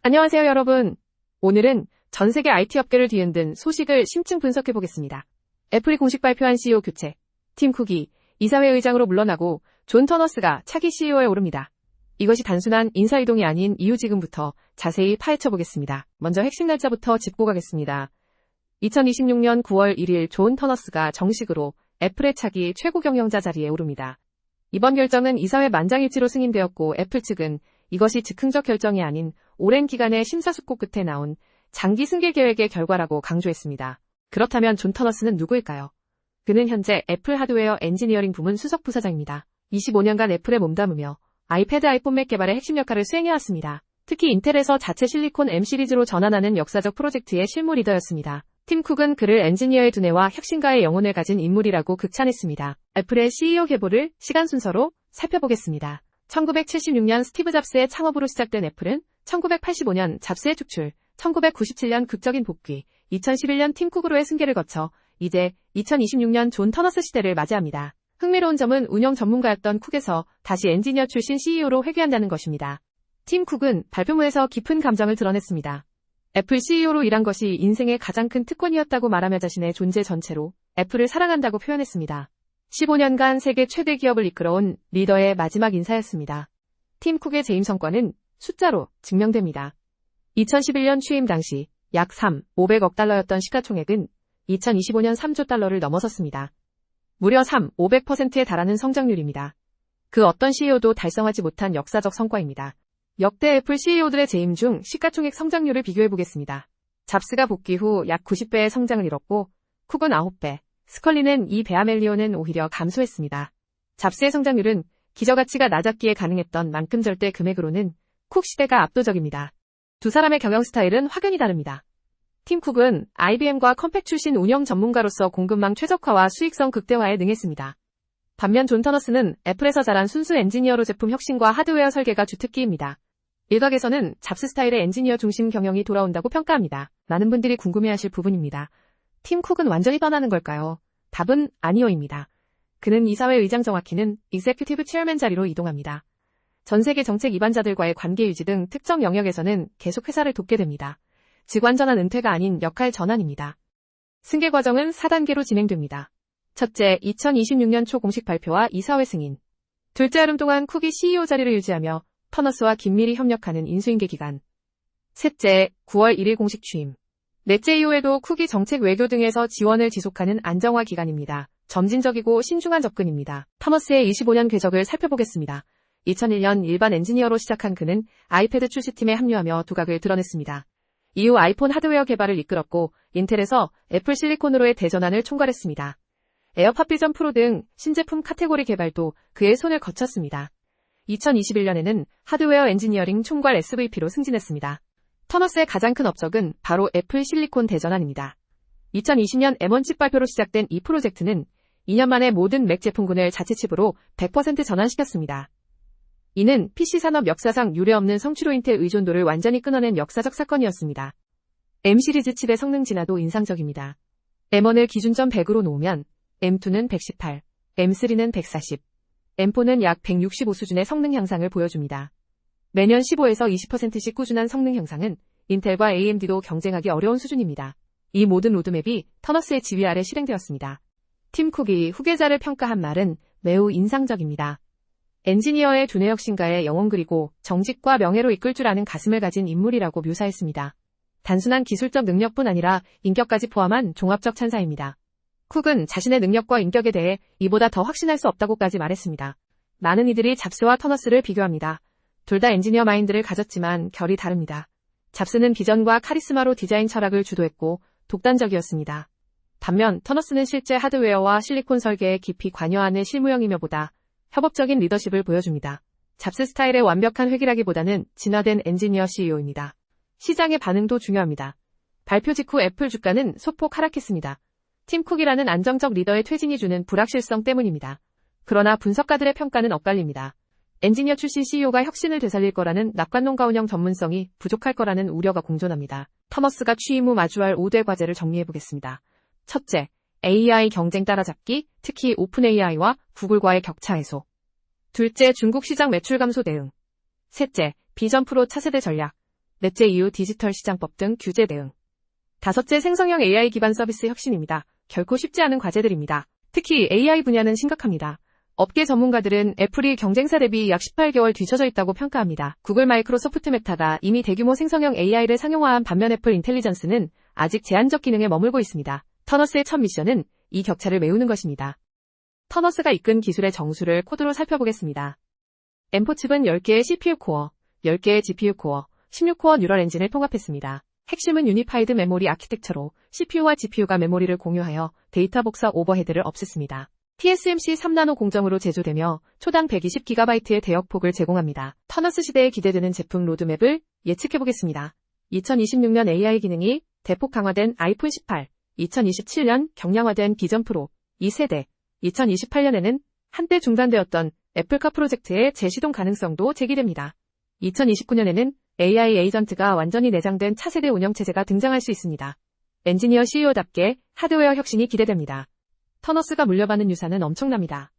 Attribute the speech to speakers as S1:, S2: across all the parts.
S1: 안녕하세요, 여러분. 오늘은 전 세계 IT 업계를 뒤흔든 소식을 심층 분석해 보겠습니다. 애플이 공식 발표한 CEO 교체. 팀 쿡이 이사회 의장으로 물러나고 존 터너스가 차기 CEO에 오릅니다. 이것이 단순한 인사이동이 아닌 이유 지금부터 자세히 파헤쳐 보겠습니다. 먼저 핵심 날짜부터 짚고 가겠습니다. 2026년 9월 1일 존 터너스가 정식으로 애플의 차기 최고 경영자 자리에 오릅니다. 이번 결정은 이사회 만장일치로 승인되었고 애플 측은 이것이 즉흥적 결정이 아닌 오랜 기간의 심사숙고 끝에 나온 장기 승계 계획의 결과라고 강조했습니다. 그렇다면 존 터너스는 누구일까요? 그는 현재 애플 하드웨어 엔지니어링 부문 수석 부사장입니다. 25년간 애플에 몸담으며 아이패드, 아이폰, 맥 개발의 핵심 역할을 수행해왔습니다. 특히 인텔에서 자체 실리콘 M 시리즈로 전환하는 역사적 프로젝트의 실무 리더였습니다. 팀 쿡은 그를 엔지니어의 두뇌와 혁신가의 영혼을 가진 인물이라고 극찬했습니다. 애플의 CEO 계보를 시간 순서로 살펴보겠습니다. 1976년 스티브 잡스의 창업으로 시작된 애플은 1985년 잡스의 축출, 1997년 극적인 복귀, 2011년 팀 쿡으로의 승계를 거쳐 이제 2026년 존 터너스 시대를 맞이합니다. 흥미로운 점은 운영 전문가였던 쿡에서 다시 엔지니어 출신 CEO로 회귀한다는 것입니다. 팀 쿡은 발표문에서 깊은 감정을 드러냈습니다. 애플 CEO로 일한 것이 인생의 가장 큰 특권이었다고 말하며 자신의 존재 전체로 애플을 사랑한다고 표현했습니다. 15년간 세계 최대 기업을 이끌어온 리더의 마지막 인사였습니다. 팀 쿡의 재임 성과는 숫자로 증명됩니다. 2011년 취임 당시 약 500억 달러였던 시가총액은 2025년 3조 달러를 넘어섰습니다. 무려 500%에 달하는 성장률입니다. 그 어떤 CEO도 달성하지 못한 역사적 성과입니다. 역대 애플 CEO들의 재임 중 시가총액 성장률을 비교해보겠습니다. 잡스가 복귀 후 약 90배의 성장을 이뤘고 쿡은 9배, 스컬리는 2배, 아멜리오는 오히려 감소했습니다. 잡스의 성장률은 기저가치가 낮았기에 가능했던 만큼 절대 금액으로는 쿡 시대가 압도적입니다. 두 사람의 경영 스타일은 확연히 다릅니다. 팀 쿡은 IBM과 컴팩 출신 운영 전문가로서 공급망 최적화와 수익성 극대화에 능했습니다. 반면 존 터너스는 애플에서 자란 순수 엔지니어로 제품 혁신과 하드웨어 설계가 주특기입니다. 일각에서는 잡스 스타일의 엔지니어 중심 경영이 돌아온다고 평가합니다. 많은 분들이 궁금해하실 부분입니다. 팀 쿡은 완전히 떠나는 걸까요? 답은 아니오입니다. 그는 이사회 의장, 정확히는 익세큐티브 체어맨 자리로 이동합니다. 전 세계 정책 입안자들과의 관계 유지 등 특정 영역에서는 계속 회사를 돕게 됩니다. 즉 완전한 은퇴가 아닌 역할 전환입니다. 승계 과정은 4단계로 진행됩니다. 첫째, 2026년 초 공식 발표와 이사회 승인. 둘째, 여름 동안 쿡이 CEO 자리를 유지하며 터너스와 긴밀히 협력하는 인수인계 기간. 셋째, 9월 1일 공식 취임. 넷째, 이후에도 쿡이 정책, 외교 등에서 지원을 지속하는 안정화 기간입니다. 점진적이고 신중한 접근입니다. 터너스의 25년 궤적을 살펴보겠습니다. 2001년 일반 엔지니어로 시작한 그는 아이패드 출시팀에 합류하며 두각을 드러냈습니다. 이후 아이폰 하드웨어 개발을 이끌었고 인텔에서 애플 실리콘으로의 대전환을 총괄했습니다. 에어팟 비전 프로 등 신제품 카테고리 개발도 그의 손을 거쳤습니다. 2021년에는 하드웨어 엔지니어링 총괄 SVP로 승진했습니다. 터너스의 가장 큰 업적은 바로 애플 실리콘 대전환입니다. 2020년 M1 칩 발표로 시작된 이 프로젝트는 2년 만에 모든 맥 제품군을 자체 칩으로 100% 전환시켰습니다. 이는 PC 산업 역사상 유례없는 성취로 인텔 의존도를 완전히 끊어낸 역사적 사건이었습니다. M 시리즈 칩의 성능 진화도 인상적입니다. M1을 기준점 100으로 놓으면 M2는 118, M3는 140, M4는 약 165 수준의 성능 향상을 보여줍니다. 매년 15에서 20%씩 꾸준한 성능 향상은 인텔과 AMD도 경쟁하기 어려운 수준입니다. 이 모든 로드맵이 터너스의 지휘 아래 실행되었습니다. 팀 쿡이 후계자를 평가한 말은 매우 인상적입니다. 엔지니어의 두뇌 혁신가의 영혼 그리고 정직과 명예로 이끌 줄 아는 가슴을 가진 인물이라고 묘사했습니다. 단순한 기술적 능력뿐 아니라 인격까지 포함한 종합적 찬사입니다. 쿡은 자신의 능력과 인격에 대해 이보다 더 확신할 수 없다고까지 말했습니다. 많은 이들이 잡스와 터너스를 비교합니다. 둘 다 엔지니어 마인드를 가졌지만 결이 다릅니다. 잡스는 비전과 카리스마로 디자인 철학을 주도했고 독단적이었습니다. 반면 터너스는 실제 하드웨어와 실리콘 설계에 깊이 관여하는 실무형이며 보다 협업적인 리더십을 보여줍니다. 잡스 스타일의 완벽한 획일하기보다는 진화된 엔지니어 CEO입니다. 시장의 반응도 중요합니다. 발표 직후 애플 주가는 소폭 하락했습니다. 팀 쿡이라는 안정적 리더의 퇴진이 주는 불확실성 때문입니다. 그러나 분석가들의 평가는 엇갈립니다. 엔지니어 출신 CEO가 혁신을 되살릴 거라는 낙관론가 운영 전문성이 부족할 거라는 우려가 공존합니다. 터너스가 취임 후 마주할 5대 과제를 정리해보겠습니다. 첫째, AI 경쟁 따라잡기, 특히 오픈 AI와 구글과의 격차 해소. 둘째, 중국 시장 매출 감소 대응. 셋째, 비전 프로 차세대 전략. 넷째 EU 디지털 시장법 등 규제 대응. 다섯째 생성형 AI 기반 서비스 혁신입니다. 결코 쉽지 않은 과제들입니다. 특히 AI 분야는 심각합니다. 업계 전문가들은 애플이 경쟁사 대비 약 18개월 뒤처져 있다고 평가합니다. 구글, 마이크로소프트, 메타가 이미 대규모 생성형 AI를 상용화한 반면 애플 인텔리전스는 아직 제한적 기능에 머물고 있습니다. 터너스의 첫 미션은 이 격차를 메우는 것입니다. 터너스가 이끈 기술의 정수를 코드로 살펴보겠습니다. M4 칩은 10개의 CPU 코어, 10개의 GPU 코어, 16코어 뉴럴 엔진을 통합했습니다. 핵심은 유니파이드 메모리 아키텍처로 CPU와 GPU가 메모리를 공유하여 데이터 복사 오버헤드를 없앴습니다. TSMC 3나노 공정으로 제조되며 초당 120GB의 대역폭을 제공합니다. 터너스 시대에 기대되는 제품 로드맵을 예측해보겠습니다. 2026년 AI 기능이 대폭 강화된 아이폰 18, 2027년 경량화된 비전 프로 2세대, 2028년에는 한때 중단되었던 애플카 프로젝트의 재시동 가능성도 제기됩니다. 2029년에는 AI 에이전트가 완전히 내장된 차세대 운영체제가 등장할 수 있습니다. 엔지니어 CEO답게 하드웨어 혁신이 기대됩니다. 터너스가 물려받는 유산은 엄청납니다.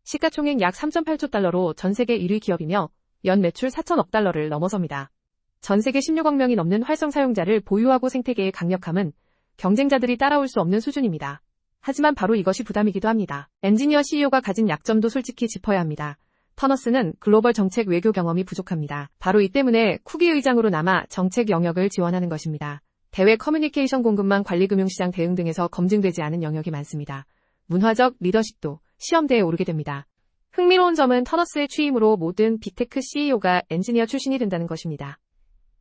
S1: 시가총액 약 3.8조 달러로 전 세계 1위 기업이며 연 매출 4천억 달러를 넘어섭니다. 전 세계 16억 명이 넘는 활성 사용자를 보유하고 생태계의 강력함은 경쟁자들이 따라올 수 없는 수준입니다. 하지만 바로 이것이 부담이기도 합니다. 엔지니어 CEO가 가진 약점도 솔직히 짚어야 합니다. 터너스는 글로벌 정책 외교 경험이 부족합니다. 바로 이 때문에 쿠기 의장으로 남아 정책 영역을 지원하는 것입니다. 대외 커뮤니케이션 공급망 관리 금융시장 대응 등에서 검증되지 않은 영역이 많습니다. 문화적 리더십도 시험대에 오르게 됩니다. 흥미로운 점은 터너스의 취임으로 모든 빅테크 CEO가 엔지니어 출신이 된다는 것입니다.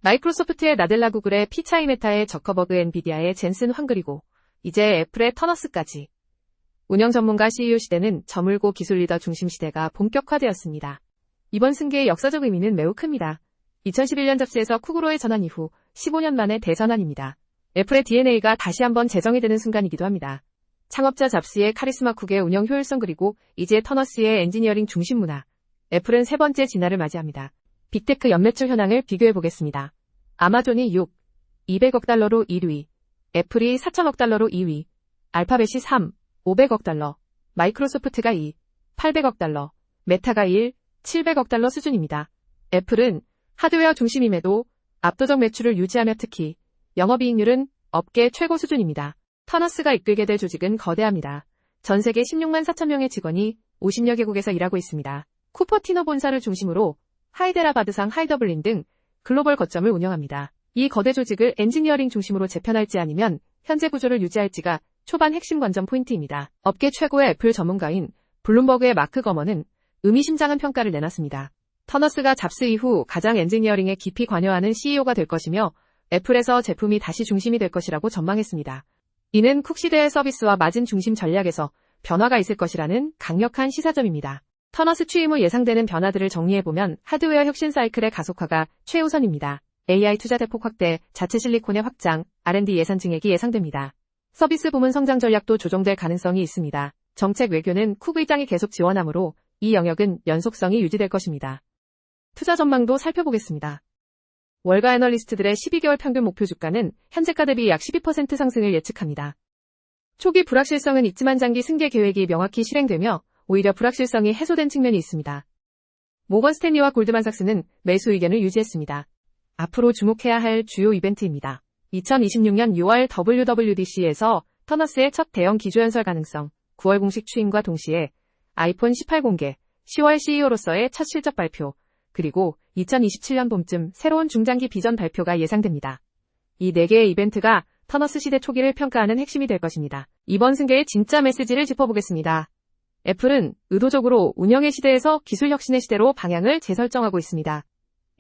S1: 마이크로소프트의 나델라, 구글의 피차이, 메타의 저커버그, 엔비디아의 젠슨 황, 그리고 이제 애플의 터너스까지. 운영 전문가 CEO 시대는 저물고 기술 리더 중심 시대가 본격화되었습니다. 이번 승계의 역사적 의미는 매우 큽니다. 2011년 잡스에서 쿠그로의 전환 이후 15년 만의 대전환입니다. 애플의 DNA가 다시 한번 재정이 되는 순간이기도 합니다. 창업자 잡스의 카리스마, 쿡의 운영 효율성, 그리고 이제 터너스의 엔지니어링 중심 문화. 애플은 세 번째 진화를 맞이합니다. 빅테크 연매출 현황을 비교해 보겠습니다. 아마존이 200억 달러로 1위, 애플이 4천억 달러로 2위, 알파벳이 500억 달러, 마이크로소프트가 800억 달러, 메타가 700억 달러 수준입니다. 애플은 하드웨어 중심임에도 압도적 매출을 유지하며 특히 영업이익률은 업계 최고 수준입니다. 터너스가 이끌게 될 조직은 거대합니다. 전 세계 16만 4천 명의 직원이 50여 개국에서 일하고 있습니다. 쿠퍼티노 본사를 중심으로 하이데라바드상, 하이더블린 등 글로벌 거점을 운영합니다. 이 거대 조직을 엔지니어링 중심으로 재편할지 아니면 현재 구조를 유지할지가 초반 핵심 관전 포인트입니다. 업계 최고의 애플 전문가인 블룸버그의 마크 거먼은 의미심장한 평가를 내놨습니다. 터너스가 잡스 이후 가장 엔지니어링에 깊이 관여하는 CEO가 될 것이며 애플에서 제품이 다시 중심이 될 것이라고 전망했습니다. 이는 쿡 시대의 서비스와 마진 중심 전략에서 변화가 있을 것이라는 강력한 시사점입니다. 터너스 취임 후 예상되는 변화들을 정리해보면 하드웨어 혁신 사이클의 가속화가 최우선입니다. AI 투자 대폭 확대, 자체 실리콘의 확장, R&D 예산 증액이 예상됩니다. 서비스 부문 성장 전략도 조정될 가능성이 있습니다. 정책 외교는 쿡 의장이 계속 지원하므로 이 영역은 연속성이 유지될 것입니다. 투자 전망도 살펴보겠습니다. 월가 애널리스트들의 12개월 평균 목표 주가는 현재가 대비 약 12% 상승을 예측합니다. 초기 불확실성은 있지만 장기 승계 계획이 명확히 실행되며 오히려 불확실성이 해소된 측면이 있습니다. 모건 스탠리와 골드만삭스는 매수 의견을 유지했습니다. 앞으로 주목해야 할 주요 이벤트입니다. 2026년 6월 WWDC에서 터너스의 첫 대형 기조연설 가능성, 9월 공식 취임과 동시에 아이폰 18 공개, 10월 CEO로서의 첫 실적 발표, 그리고 2027년 봄쯤 새로운 중장기 비전 발표가 예상됩니다. 이 4개의 이벤트가 터너스 시대 초기를 평가하는 핵심이 될 것입니다. 이번 승계의 진짜 메시지를 짚어보겠습니다. 애플은 의도적으로 운영의 시대에서 기술 혁신의 시대로 방향을 재설정하고 있습니다.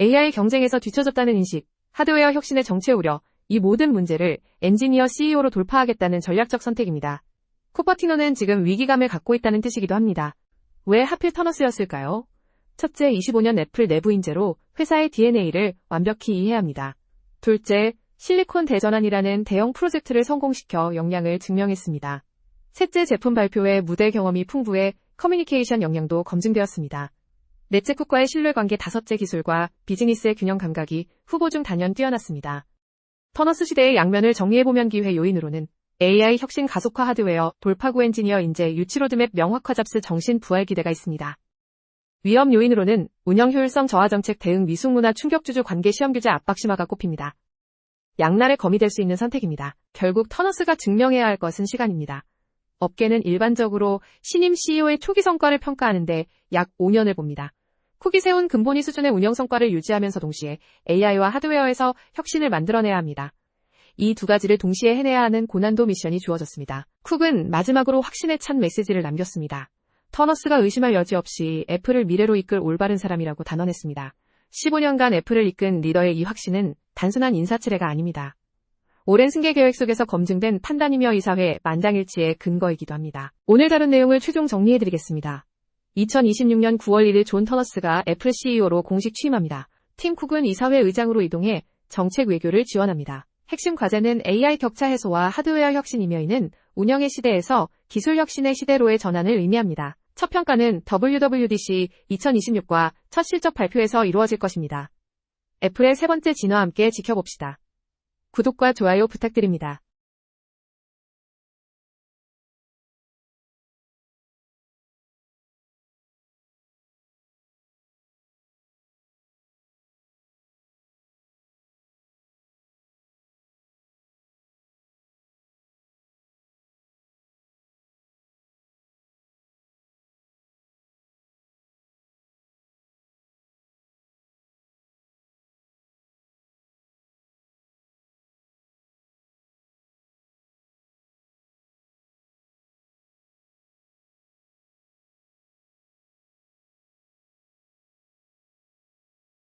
S1: AI 경쟁에서 뒤처졌다는 인식, 하드웨어 혁신의 정체 우려, 이 모든 문제를 엔지니어 CEO로 돌파하겠다는 전략적 선택입니다. 쿠퍼티노는 지금 위기감을 갖고 있다는 뜻이기도 합니다. 왜 하필 터너스였을까요? 첫째, 25년 애플 내부 인재로 회사의 DNA를 완벽히 이해해야 합니다. 둘째, 실리콘 대전환이라는 대형 프로젝트를 성공시켜 역량을 증명했습니다. 셋째, 제품 발표에 무대 경험이 풍부해 커뮤니케이션 역량도 검증되었습니다. 넷째, 쿡과의 신뢰관계. 다섯째, 기술과 비즈니스의 균형 감각이 후보 중 단연 뛰어났습니다. 터너스 시대의 양면을 정리해보면 기회 요인으로는 AI 혁신 가속화, 하드웨어 돌파구, 엔지니어 인재 유치, 로드맵 명확화, 잡스 정신 부활 기대가 있습니다. 위험 요인으로는 운영 효율성 저하 정책 대응 미숙 문화 충격주주 관계 시험 규제 압박 심화가 꼽힙니다. 양날의 검이 될 수 있는 선택입니다. 결국 터너스가 증명해야 할 것은 시간입니다. 업계는 일반적으로 신임 CEO의 초기 성과를 평가하는데 약 5년을 봅니다. 쿡이 세운 근본이 수준의 운영 성과를 유지하면서 동시에 AI와 하드웨어에서 혁신을 만들어내야 합니다. 이 두 가지를 동시에 해내야 하는 고난도 미션이 주어졌습니다. 쿡은 마지막으로 확신에 찬 메시지를 남겼습니다. 터너스가 의심할 여지 없이 애플을 미래로 이끌 올바른 사람이라고 단언했습니다. 15년간 애플을 이끈 리더의 이 확신은 단순한 인사치레가 아닙니다. 오랜 승계 계획 속에서 검증된 판단이며 이사회 만장일치의 근거이기도 합니다. 오늘 다룬 내용을 최종 정리해드리겠습니다. 2026년 9월 1일 존 터너스가 애플 CEO로 공식 취임합니다. 팀 쿡은 이사회 의장으로 이동해 정책 외교를 지원합니다. 핵심 과제는 AI 격차 해소와 하드웨어 혁신이며 이는 운영의 시대에서 기술 혁신의 시대로의 전환을 의미합니다. 첫 평가는 WWDC 2026과 첫 실적 발표에서 이루어질 것입니다. 애플의 세 번째 진화 함께 지켜봅시다. 구독과 좋아요 부탁드립니다.